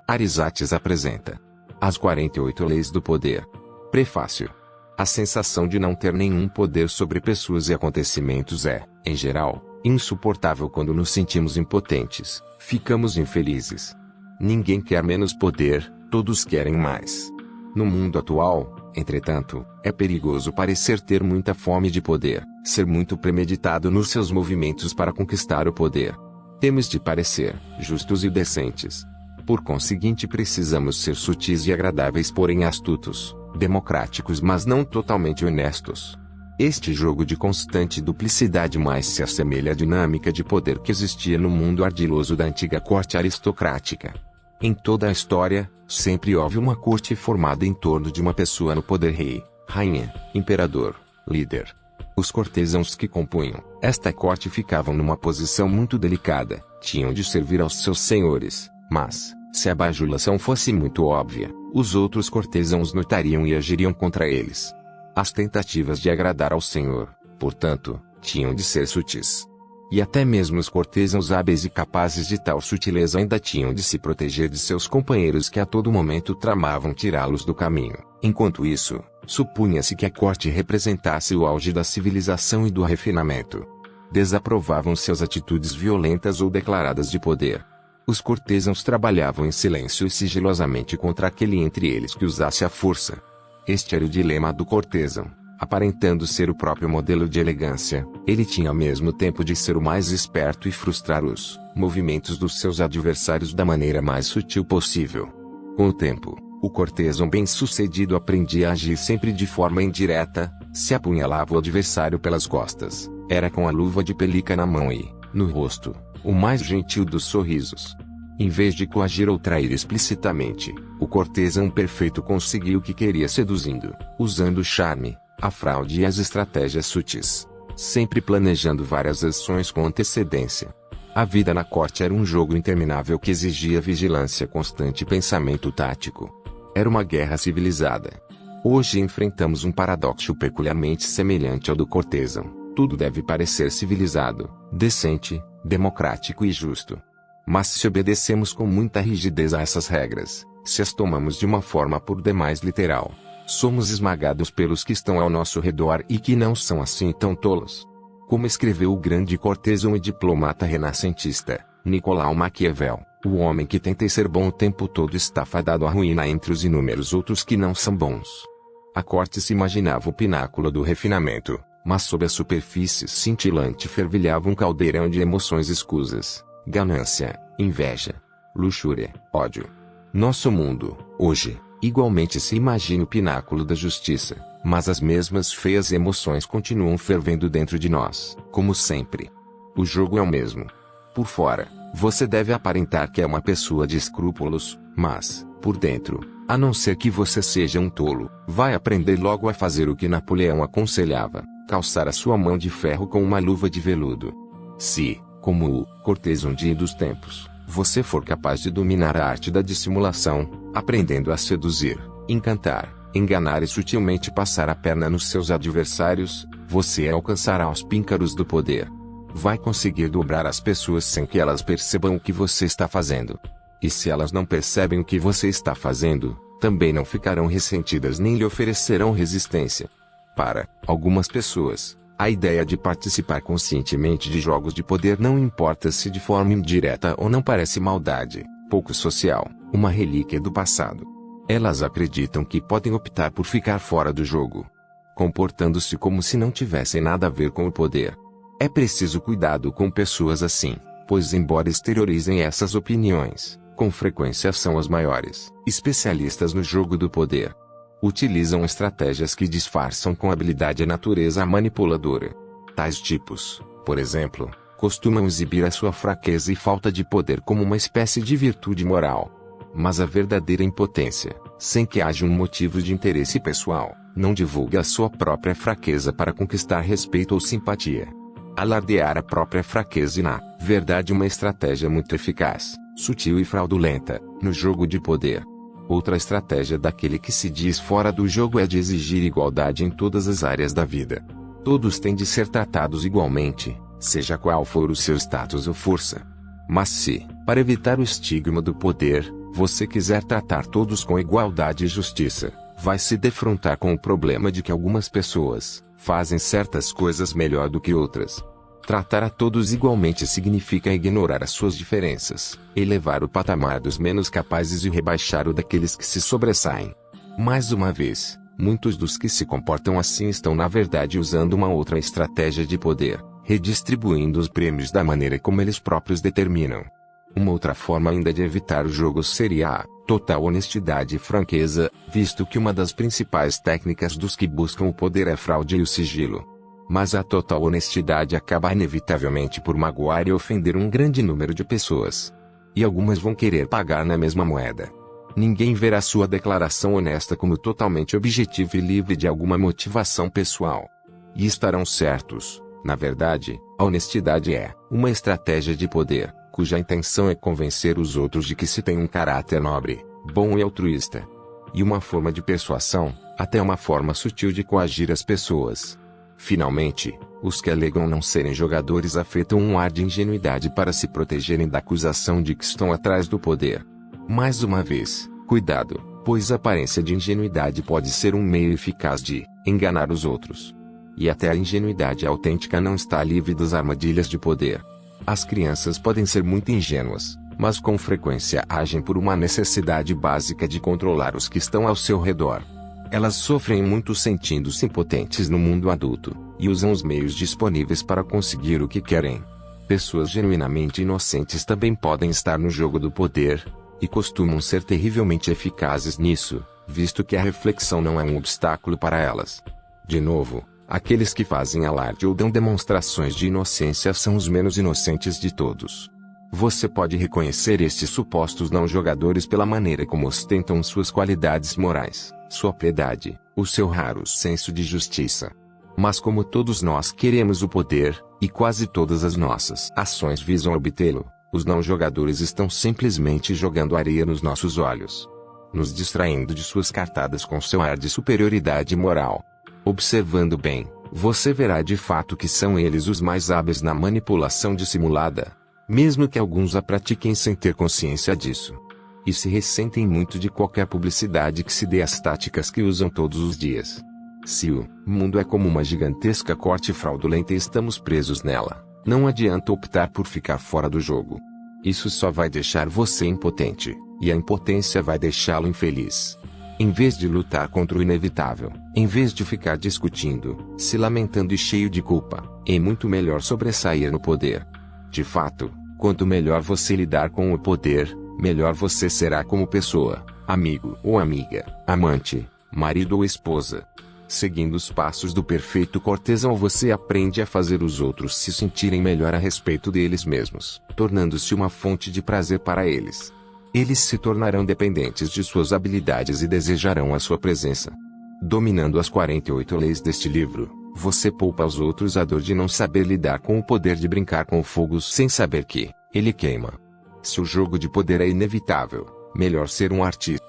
Arizates apresenta As 48 Leis do Poder. Prefácio. A sensação de não ter nenhum poder sobre pessoas e acontecimentos é, em geral, insuportável quando nos sentimos impotentes, ficamos infelizes. Ninguém quer menos poder, todos querem mais. No mundo atual, entretanto, é perigoso parecer ter muita fome de poder, ser muito premeditado nos seus movimentos para conquistar o poder. Temos de parecer justos e decentes. Por conseguinte, precisamos ser sutis e agradáveis, porém astutos, democráticos, mas não totalmente honestos. Este jogo de constante duplicidade mais se assemelha à dinâmica de poder que existia no mundo ardiloso da antiga corte aristocrática. Em toda a história, sempre houve uma corte formada em torno de uma pessoa no poder: rei, rainha, imperador, líder. Os cortesãos que compunham esta corte ficavam numa posição muito delicada, tinham de servir aos seus senhores, mas, se a bajulação fosse muito óbvia, os outros cortesãos notariam e agiriam contra eles. As tentativas de agradar ao senhor, portanto, tinham de ser sutis. E até mesmo os cortesãos hábeis e capazes de tal sutileza ainda tinham de se proteger de seus companheiros que a todo momento tramavam tirá-los do caminho. Enquanto isso, supunha-se que a corte representasse o auge da civilização e do refinamento. Desaprovavam seus atitudes violentas ou declaradas de poder. Os cortesãos trabalhavam em silêncio e sigilosamente contra aquele entre eles que usasse a força. Este era o dilema do cortesão. Aparentando ser o próprio modelo de elegância, ele tinha ao mesmo tempo de ser o mais esperto e frustrar os movimentos dos seus adversários da maneira mais sutil possível. Com o tempo, o cortesão bem-sucedido aprendia a agir sempre de forma indireta. Se apunhalava o adversário pelas costas, era com a luva de pelica na mão e, no rosto, o mais gentil dos sorrisos. Em vez de coagir ou trair explicitamente, o cortesão perfeito conseguiu o que queria seduzindo, usando o charme, a fraude e as estratégias sutis, sempre planejando várias ações com antecedência. A vida na corte era um jogo interminável que exigia vigilância constante e pensamento tático. Era uma guerra civilizada. Hoje enfrentamos um paradoxo peculiarmente semelhante ao do cortesão. Tudo deve parecer civilizado, decente, democrático e justo. Mas se obedecemos com muita rigidez a essas regras, se as tomamos de uma forma por demais literal, somos esmagados pelos que estão ao nosso redor e que não são assim tão tolos. Como escreveu o grande cortesão e diplomata renascentista, Nicolau Maquiavel, o homem que tenta ser bom o tempo todo está fadado à ruína entre os inúmeros outros que não são bons. A corte se imaginava o pináculo do refinamento, mas sob a superfície cintilante fervilhava um caldeirão de emoções escusas: ganância, inveja, luxúria, ódio. Nosso mundo, hoje, igualmente se imagina o pináculo da justiça, mas as mesmas feias emoções continuam fervendo dentro de nós, como sempre. O jogo é o mesmo. Por fora, você deve aparentar que é uma pessoa de escrúpulos, mas, por dentro, a não ser que você seja um tolo, vai aprender logo a fazer o que Napoleão aconselhava: calçar a sua mão de ferro com uma luva de veludo. Se, como o cortesão dos tempos, você for capaz de dominar a arte da dissimulação, aprendendo a seduzir, encantar, enganar e sutilmente passar a perna nos seus adversários, você alcançará os píncaros do poder. Vai conseguir dobrar as pessoas sem que elas percebam o que você está fazendo. E se elas não percebem o que você está fazendo, também não ficarão ressentidas nem lhe oferecerão resistência. Para algumas pessoas, a ideia de participar conscientemente de jogos de poder, não importa se de forma indireta ou não, parece maldade, pouco social, uma relíquia do passado. Elas acreditam que podem optar por ficar fora do jogo, comportando-se como se não tivessem nada a ver com o poder. É preciso cuidado com pessoas assim, pois embora exteriorizem essas opiniões, com frequência são as maiores especialistas no jogo do poder. Utilizam estratégias que disfarçam com habilidade a natureza manipuladora. Tais tipos, por exemplo, costumam exibir a sua fraqueza e falta de poder como uma espécie de virtude moral. Mas a verdadeira impotência, sem que haja um motivo de interesse pessoal, não divulga a sua própria fraqueza para conquistar respeito ou simpatia. Alardear a própria fraqueza é, na verdade, uma estratégia muito eficaz, sutil e fraudulenta, no jogo de poder. Outra estratégia daquele que se diz fora do jogo é de exigir igualdade em todas as áreas da vida. Todos têm de ser tratados igualmente, seja qual for o seu status ou força. Mas se, para evitar o estigma do poder, você quiser tratar todos com igualdade e justiça, vai se defrontar com o problema de que algumas pessoas fazem certas coisas melhor do que outras. Tratar a todos igualmente significa ignorar as suas diferenças, elevar o patamar dos menos capazes e rebaixar o daqueles que se sobressaem. Mais uma vez, muitos dos que se comportam assim estão na verdade usando uma outra estratégia de poder, redistribuindo os prêmios da maneira como eles próprios determinam. Uma outra forma ainda de evitar o jogo seria a total honestidade e franqueza, visto que uma das principais técnicas dos que buscam o poder é a fraude e o sigilo. Mas a total honestidade acaba inevitavelmente por magoar e ofender um grande número de pessoas. E algumas vão querer pagar na mesma moeda. Ninguém verá sua declaração honesta como totalmente objetiva e livre de alguma motivação pessoal. E estarão certos, na verdade, a honestidade é uma estratégia de poder, cuja intenção é convencer os outros de que se tem um caráter nobre, bom e altruísta. E uma forma de persuasão, até uma forma sutil de coagir as pessoas. Finalmente, os que alegam não serem jogadores afetam um ar de ingenuidade para se protegerem da acusação de que estão atrás do poder. Mais uma vez, cuidado, pois a aparência de ingenuidade pode ser um meio eficaz de enganar os outros. E até a ingenuidade autêntica não está livre das armadilhas de poder. As crianças podem ser muito ingênuas, mas com frequência agem por uma necessidade básica de controlar os que estão ao seu redor. Elas sofrem muito sentindo-se impotentes no mundo adulto, e usam os meios disponíveis para conseguir o que querem. Pessoas genuinamente inocentes também podem estar no jogo do poder, e costumam ser terrivelmente eficazes nisso, visto que a reflexão não é um obstáculo para elas. De novo, aqueles que fazem alarde ou dão demonstrações de inocência são os menos inocentes de todos. Você pode reconhecer estes supostos não jogadores pela maneira como ostentam suas qualidades morais, sua piedade, o seu raro senso de justiça. Mas como todos nós queremos o poder, e quase todas as nossas ações visam obtê-lo, os não jogadores estão simplesmente jogando areia nos nossos olhos, nos distraindo de suas cartadas com seu ar de superioridade moral. Observando bem, você verá de fato que são eles os mais hábeis na manipulação dissimulada, mesmo que alguns a pratiquem sem ter consciência disso. E se ressentem muito de qualquer publicidade que se dê às táticas que usam todos os dias. Se o mundo é como uma gigantesca corte fraudulenta e estamos presos nela, não adianta optar por ficar fora do jogo. Isso só vai deixar você impotente, e a impotência vai deixá-lo infeliz. Em vez de lutar contra o inevitável, em vez de ficar discutindo, se lamentando e cheio de culpa, é muito melhor sobressair no poder. De fato, quanto melhor você lidar com o poder, melhor você será como pessoa, amigo ou amiga, amante, marido ou esposa. Seguindo os passos do perfeito cortesão, você aprende a fazer os outros se sentirem melhor a respeito deles mesmos, tornando-se uma fonte de prazer para eles. Eles se tornarão dependentes de suas habilidades e desejarão a sua presença. Dominando as 48 leis deste livro, você poupa aos outros a dor de não saber lidar com o poder de brincar com o fogo sem saber que ele queima. Se o jogo de poder é inevitável, melhor ser um artista.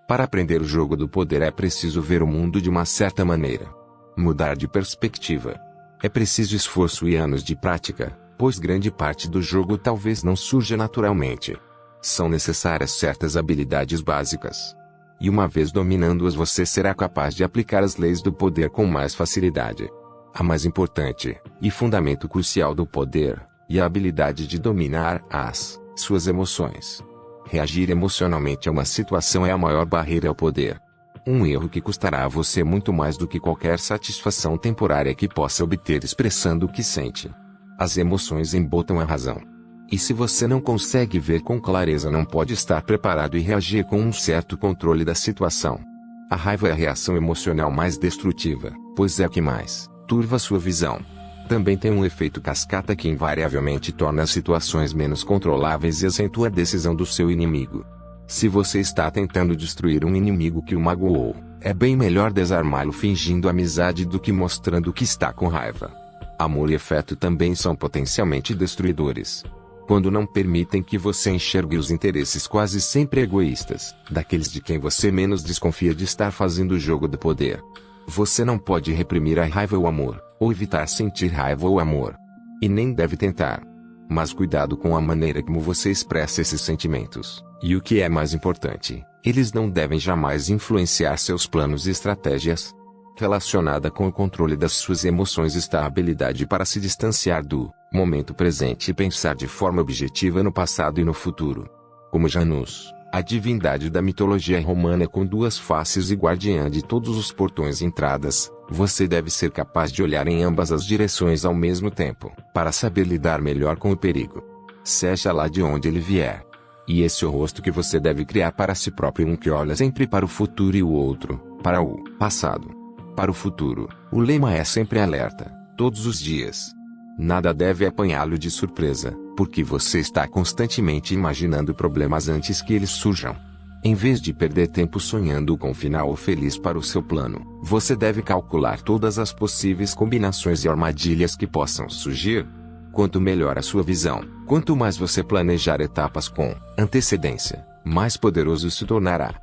Para aprender o jogo do poder é preciso ver o mundo de uma certa maneira. Mudar de perspectiva. É preciso esforço e anos de prática, pois grande parte do jogo talvez não surja naturalmente. São necessárias certas habilidades básicas. E uma vez dominando-as você será capaz de aplicar as leis do poder com mais facilidade. A mais importante, e fundamento crucial do poder, é a habilidade de dominar suas emoções. Reagir emocionalmente a uma situação é a maior barreira ao poder. Um erro que custará a você muito mais do que qualquer satisfação temporária que possa obter expressando o que sente. As emoções embotam a razão. E se você não consegue ver com clareza, não pode estar preparado e reagir com um certo controle da situação. A raiva é a reação emocional mais destrutiva, pois é a que mais turva sua visão. Também tem um efeito cascata que invariavelmente torna as situações menos controláveis e acentua a decisão do seu inimigo. Se você está tentando destruir um inimigo que o magoou, é bem melhor desarmá-lo fingindo amizade do que mostrando que está com raiva. Amor e afeto também são potencialmente destruidores. Quando não permitem que você enxergue os interesses quase sempre egoístas, daqueles de quem você menos desconfia de estar fazendo o jogo do poder. Você não pode reprimir a raiva ou o amor, ou evitar sentir raiva ou amor. E nem deve tentar. Mas cuidado com a maneira como você expressa esses sentimentos. E o que é mais importante, eles não devem jamais influenciar seus planos e estratégias. Relacionada com o controle das suas emoções está a habilidade para se distanciar do momento presente e pensar de forma objetiva no passado e no futuro. Como Janus, a divindade da mitologia romana com duas faces e guardiã de todos os portões e entradas, você deve ser capaz de olhar em ambas as direções ao mesmo tempo, para saber lidar melhor com o perigo. Seja lá de onde ele vier. E esse é o rosto que você deve criar para si próprio, um que olha sempre para o futuro e o outro, para o passado. Para o futuro, o lema é sempre alerta, todos os dias. Nada deve apanhá-lo de surpresa, porque você está constantemente imaginando problemas antes que eles surjam. Em vez de perder tempo sonhando com um final feliz para o seu plano, você deve calcular todas as possíveis combinações e armadilhas que possam surgir. Quanto melhor a sua visão, quanto mais você planejar etapas com antecedência, mais poderoso se tornará.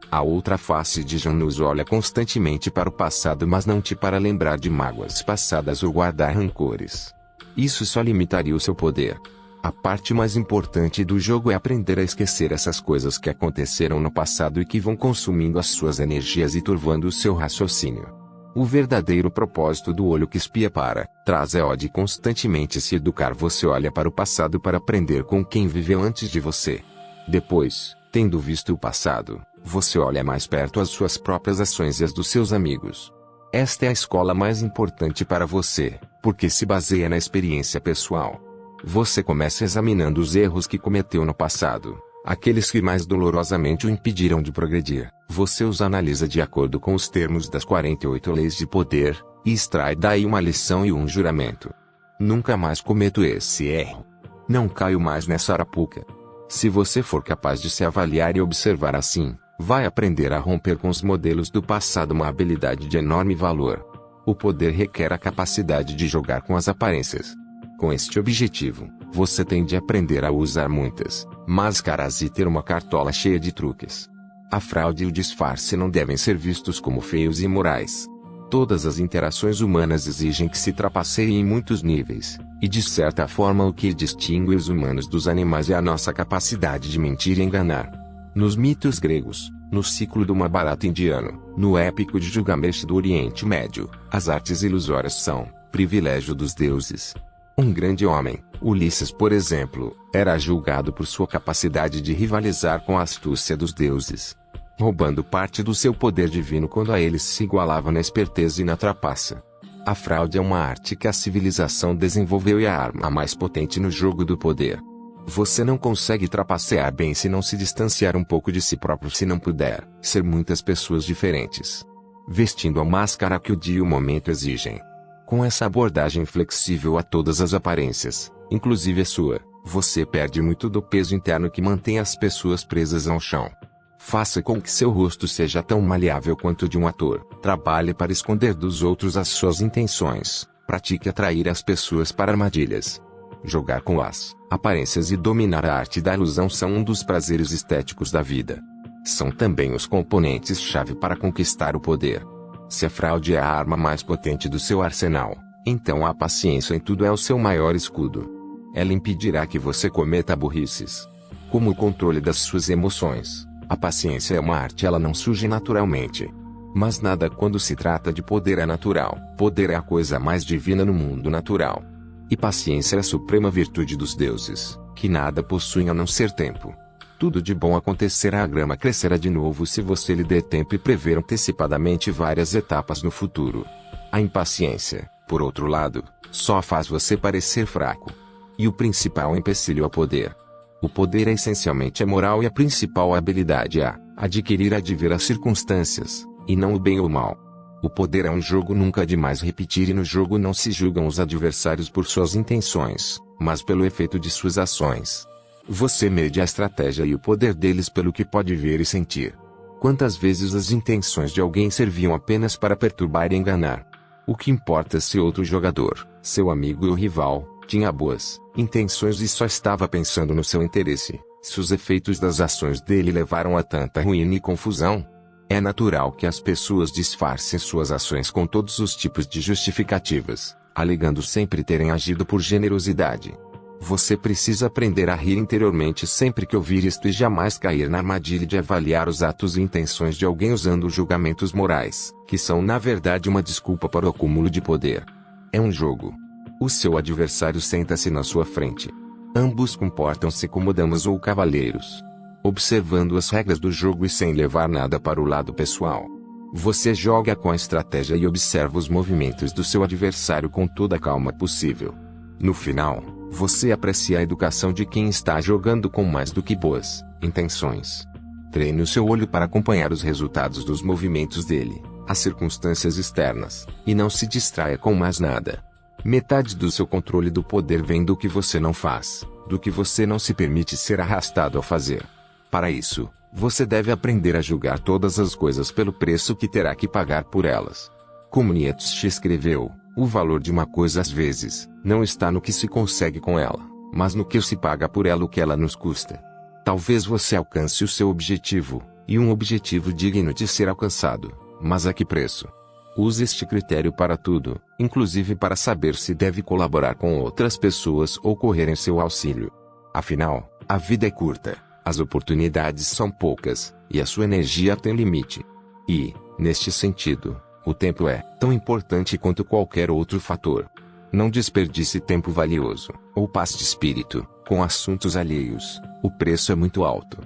A outra face de Janus olha constantemente para o passado, mas não te para lembrar de mágoas passadas ou guardar rancores. Isso só limitaria o seu poder. A parte mais importante do jogo é aprender a esquecer essas coisas que aconteceram no passado e que vão consumindo as suas energias e turvando o seu raciocínio. O verdadeiro propósito do olho que espia para trás é o de constantemente se educar. Você olha para o passado para aprender com quem viveu antes de você. Depois, tendo visto o passado, você olha mais perto as suas próprias ações e as dos seus amigos. Esta é a escola mais importante para você, porque se baseia na experiência pessoal. Você começa examinando os erros que cometeu no passado, aqueles que mais dolorosamente o impediram de progredir. Você os analisa de acordo com os termos das 48 leis de poder, e extrai daí uma lição e um juramento. Nunca mais cometo esse erro. Não caio mais nessa arapuca. Se você for capaz de se avaliar e observar assim, vai aprender a romper com os modelos do passado, uma habilidade de enorme valor. O poder requer a capacidade de jogar com as aparências. Com este objetivo, você tem de aprender a usar muitas máscaras e ter uma cartola cheia de truques. A fraude e o disfarce não devem ser vistos como feios e imorais. Todas as interações humanas exigem que se trapaceie em muitos níveis, e de certa forma o que distingue os humanos dos animais é a nossa capacidade de mentir e enganar. Nos mitos gregos, no ciclo do Mahabharata indiano, no épico de Gilgamesh do Oriente Médio, as artes ilusórias são privilégio dos deuses. Um grande homem, Ulisses por exemplo, era julgado por sua capacidade de rivalizar com a astúcia dos deuses, roubando parte do seu poder divino quando a eles se igualava na esperteza e na trapaça. A fraude é uma arte que a civilização desenvolveu e a arma mais potente no jogo do poder. Você não consegue trapacear bem se não se distanciar um pouco de si próprio, se não puder ser muitas pessoas diferentes, vestindo a máscara que o dia e o momento exigem. Com essa abordagem flexível a todas as aparências, inclusive a sua, você perde muito do peso interno que mantém as pessoas presas ao chão. Faça com que seu rosto seja tão maleável quanto o de um ator. Trabalhe para esconder dos outros as suas intenções. Pratique atrair as pessoas para armadilhas. Jogar com as aparências e dominar a arte da ilusão são um dos prazeres estéticos da vida. São também os componentes-chave para conquistar o poder. Se a fraude é a arma mais potente do seu arsenal, então a paciência em tudo é o seu maior escudo. Ela impedirá que você cometa burrices. Como o controle das suas emoções, a paciência é uma arte, ela não surge naturalmente. Mas nada quando se trata de poder é natural. Poder é a coisa mais divina no mundo natural. E paciência é a suprema virtude dos deuses, que nada possuem a não ser tempo. Tudo de bom acontecerá, a grama crescerá de novo se você lhe der tempo e prever antecipadamente várias etapas no futuro. A impaciência, por outro lado, só faz você parecer fraco. E o principal empecilho ao poder. O poder é essencialmente amoral e a principal habilidade é adquirir a de ver as circunstâncias, e não o bem ou o mal. O poder é um jogo, nunca é demais repetir, e no jogo não se julgam os adversários por suas intenções, mas pelo efeito de suas ações. Você mede a estratégia e o poder deles pelo que pode ver e sentir. Quantas vezes as intenções de alguém serviam apenas para perturbar e enganar? O que importa se outro jogador, seu amigo ou rival, tinha boas intenções e só estava pensando no seu interesse, se os efeitos das ações dele levaram a tanta ruína e confusão? É natural que as pessoas disfarcem suas ações com todos os tipos de justificativas, alegando sempre terem agido por generosidade. Você precisa aprender a rir interiormente sempre que ouvir isto e jamais cair na armadilha de avaliar os atos e intenções de alguém usando julgamentos morais, que são na verdade uma desculpa para o acúmulo de poder. É um jogo. O seu adversário senta-se na sua frente. Ambos comportam-se como damas ou cavalheiros, observando as regras do jogo e sem levar nada para o lado pessoal. Você joga com a estratégia e observa os movimentos do seu adversário com toda a calma possível. No final, você aprecia a educação de quem está jogando com mais do que boas intenções. Treine o seu olho para acompanhar os resultados dos movimentos dele, as circunstâncias externas, e não se distraia com mais nada. Metade do seu controle do poder vem do que você não faz, do que você não se permite ser arrastado a fazer. Para isso, você deve aprender a julgar todas as coisas pelo preço que terá que pagar por elas. Como Nietzsche escreveu, o valor de uma coisa às vezes não está no que se consegue com ela, mas no que se paga por ela, o que ela nos custa. Talvez você alcance o seu objetivo, e um objetivo digno de ser alcançado, mas a que preço? Use este critério para tudo, inclusive para saber se deve colaborar com outras pessoas ou correr em seu auxílio. Afinal, a vida é curta, as oportunidades são poucas, e a sua energia tem limite. E, neste sentido, o tempo é tão importante quanto qualquer outro fator. Não desperdice tempo valioso, ou paz de espírito, com assuntos alheios. O preço é muito alto.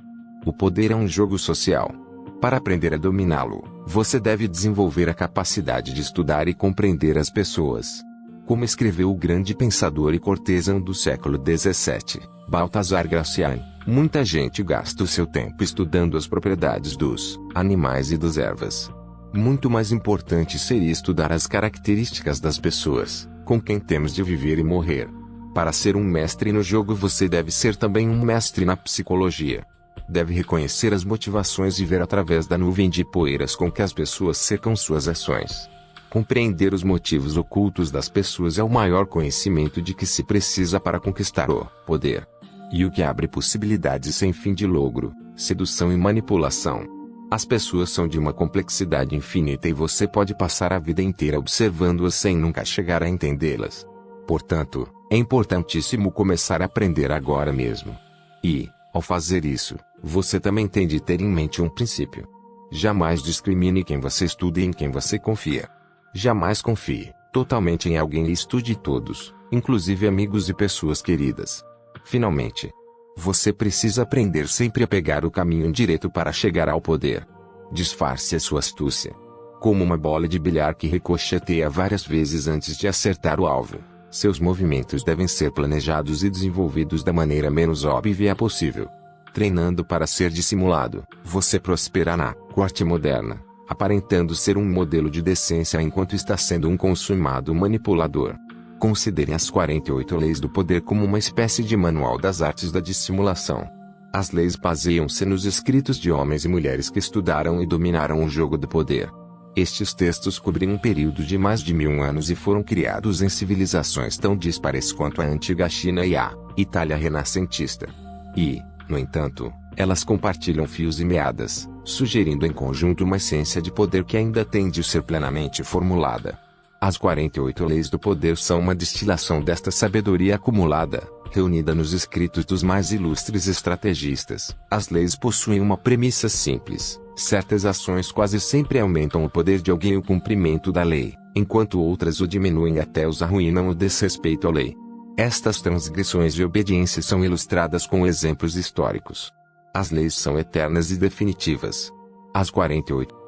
O poder é um jogo social. Para aprender a dominá-lo, você deve desenvolver a capacidade de estudar e compreender as pessoas. Como escreveu o grande pensador e cortesão do século XVII, Balthazar Gracián, muita gente gasta o seu tempo estudando as propriedades dos animais e das ervas. Muito mais importante seria estudar as características das pessoas, com quem temos de viver e morrer. Para ser um mestre no jogo, você deve ser também um mestre na psicologia. Deve reconhecer as motivações e ver através da nuvem de poeiras com que as pessoas secam suas ações. Compreender os motivos ocultos das pessoas é o maior conhecimento de que se precisa para conquistar o poder. E o que abre possibilidades sem fim de logro, sedução e manipulação. As pessoas são de uma complexidade infinita e você pode passar a vida inteira observando-as sem nunca chegar a entendê-las. Portanto, é importantíssimo começar a aprender agora mesmo. E, ao fazer isso, você também tem de ter em mente um princípio. Jamais discrimine quem você estuda e em quem você confia. Jamais confie totalmente em alguém e estude todos, inclusive amigos e pessoas queridas. Finalmente, você precisa aprender sempre a pegar o caminho direito para chegar ao poder. Disfarce a sua astúcia. Como uma bola de bilhar que ricocheteia várias vezes antes de acertar o alvo, seus movimentos devem ser planejados e desenvolvidos da maneira menos óbvia possível. Treinando para ser dissimulado, você prosperará na corte moderna, aparentando ser um modelo de decência enquanto está sendo um consumado manipulador. Considere as 48 leis do poder como uma espécie de manual das artes da dissimulação. As leis baseiam-se nos escritos de homens e mulheres que estudaram e dominaram o jogo do poder. Estes textos cobrem um período de mais de 1000 anos e foram criados em civilizações tão dispares quanto a antiga China e a Itália renascentista. E, no entanto, elas compartilham fios e meadas, sugerindo em conjunto uma essência de poder que ainda tem de ser plenamente formulada. As 48 leis do poder são uma destilação desta sabedoria acumulada, reunida nos escritos dos mais ilustres estrategistas. As leis possuem uma premissa simples: certas ações quase sempre aumentam o poder de alguém e o cumprimento da lei, enquanto outras o diminuem até os arruinam o desrespeito à lei. Estas transgressões de obediência são ilustradas com exemplos históricos. As leis são eternas e definitivas. As 48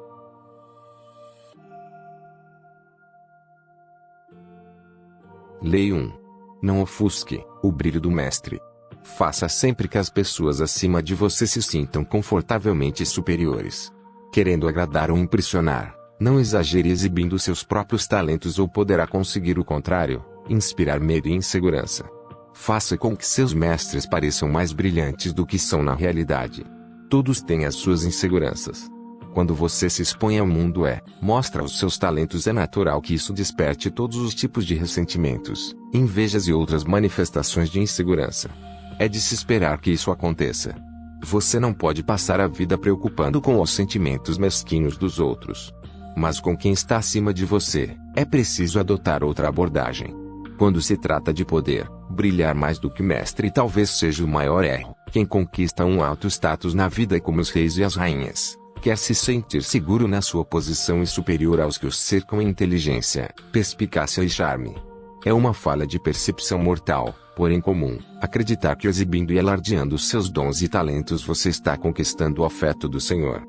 Lei 1. Não ofusque o brilho do mestre. Faça sempre que as pessoas acima de você se sintam confortavelmente superiores. Querendo agradar ou impressionar, não exagere exibindo seus próprios talentos ou poderá conseguir o contrário, inspirar medo e insegurança. Faça com que seus mestres pareçam mais brilhantes do que são na realidade. Todos têm as suas inseguranças. Quando você se expõe ao mundo mostra os seus talentos, é natural que isso desperte todos os tipos de ressentimentos, invejas e outras manifestações de insegurança. É de se esperar que isso aconteça. Você não pode passar a vida preocupando com os sentimentos mesquinhos dos outros. Mas com quem está acima de você, é preciso adotar outra abordagem. Quando se trata de poder, Brilhar mais do que o mestre talvez seja o maior erro. Quem conquista um alto status na vida é como os reis e as rainhas. Quer se sentir seguro na sua posição e superior aos que os cercam em inteligência, perspicácia e charme. É uma falha de percepção mortal, porém comum, acreditar que exibindo e alardeando seus dons e talentos você está conquistando o afeto do Senhor.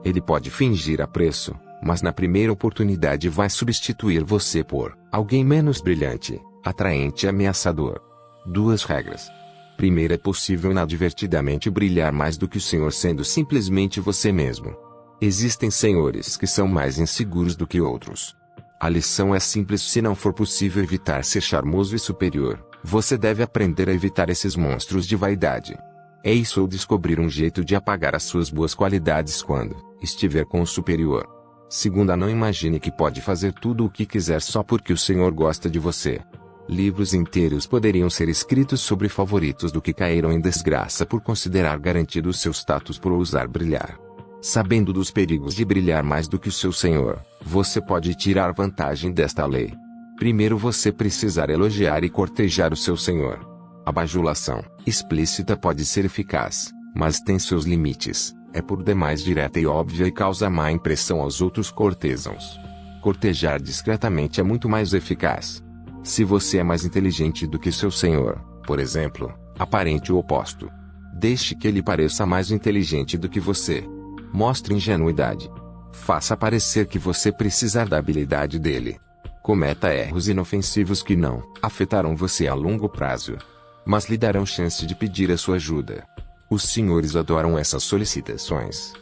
Ele pode fingir apreço, mas na primeira oportunidade vai substituir você por alguém menos brilhante, atraente e ameaçador. 2 regras. Primeira, é possível inadvertidamente brilhar mais do que o Senhor sendo simplesmente você mesmo. Existem senhores que são mais inseguros do que outros. A lição é simples: se não for possível evitar ser charmoso e superior, você deve aprender a evitar esses monstros de vaidade. É isso, ou descobrir um jeito de apagar as suas boas qualidades quando estiver com o superior. Segunda, não imagine que pode fazer tudo o que quiser só porque o Senhor gosta de você. Livros inteiros poderiam ser escritos sobre favoritos do que caíram em desgraça por considerar garantido o seu status por ousar brilhar. Sabendo dos perigos de brilhar mais do que o seu Senhor, você pode tirar vantagem desta lei. Primeiro, você precisar elogiar e cortejar o seu Senhor. A bajulação explícita pode ser eficaz, mas tem seus limites, é por demais direta e óbvia e causa má impressão aos outros cortesãos. Cortejar discretamente é muito mais eficaz. Se você é mais inteligente do que seu Senhor, por exemplo, aparente o oposto. Deixe que ele pareça mais inteligente do que você. Mostre ingenuidade. Faça parecer que você precisar da habilidade dele. Cometa erros inofensivos que não afetarão você a longo prazo, mas lhe darão chance de pedir a sua ajuda. Os senhores adoram essas solicitações.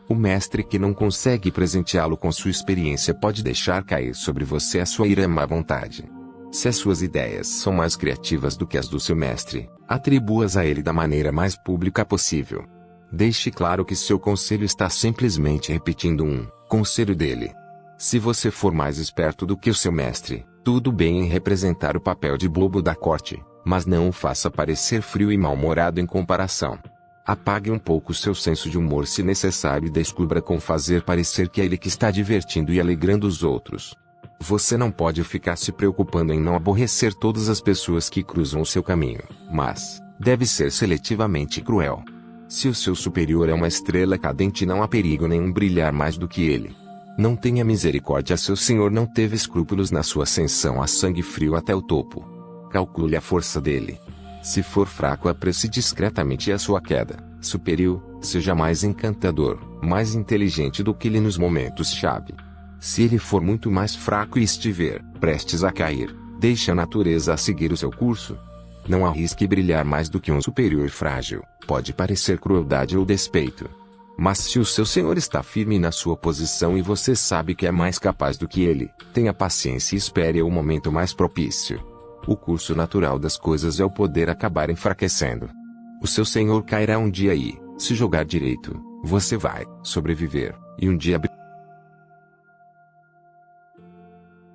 O mestre que não consegue presenteá-lo com sua experiência pode deixar cair sobre você a sua ira e má vontade. Se as suas ideias são mais criativas do que as do seu mestre, atribua-as a ele da maneira mais pública possível. Deixe claro que seu conselho está simplesmente repetindo um conselho dele. Se você for mais esperto do que o seu mestre, tudo bem em representar o papel de bobo da corte, mas não o faça parecer frio e mal-humorado em comparação. Apague um pouco seu senso de humor se necessário e descubra como fazer parecer que é ele que está divertindo e alegrando os outros. Você não pode ficar se preocupando em não aborrecer todas as pessoas que cruzam o seu caminho, mas deve ser seletivamente cruel. Se o seu superior é uma estrela cadente, não há perigo nenhum brilhar mais do que ele. Não tenha misericórdia, seu Senhor não teve escrúpulos na sua ascensão a sangue frio até o topo. Calcule a força dele. Se for fraco, aprecie discretamente a sua queda. Superior, seja mais encantador, mais inteligente do que ele nos momentos-chave. Se ele for muito mais fraco e estiver prestes a cair, deixe a natureza a seguir o seu curso. Não arrisque brilhar mais do que um superior frágil. Pode parecer crueldade ou despeito. Mas se o seu Senhor está firme na sua posição e você sabe que é mais capaz do que ele, tenha paciência e espere o momento mais propício. O curso natural das coisas é o poder acabar enfraquecendo. O seu Senhor cairá um dia e, se jogar direito, você vai sobreviver, e um dia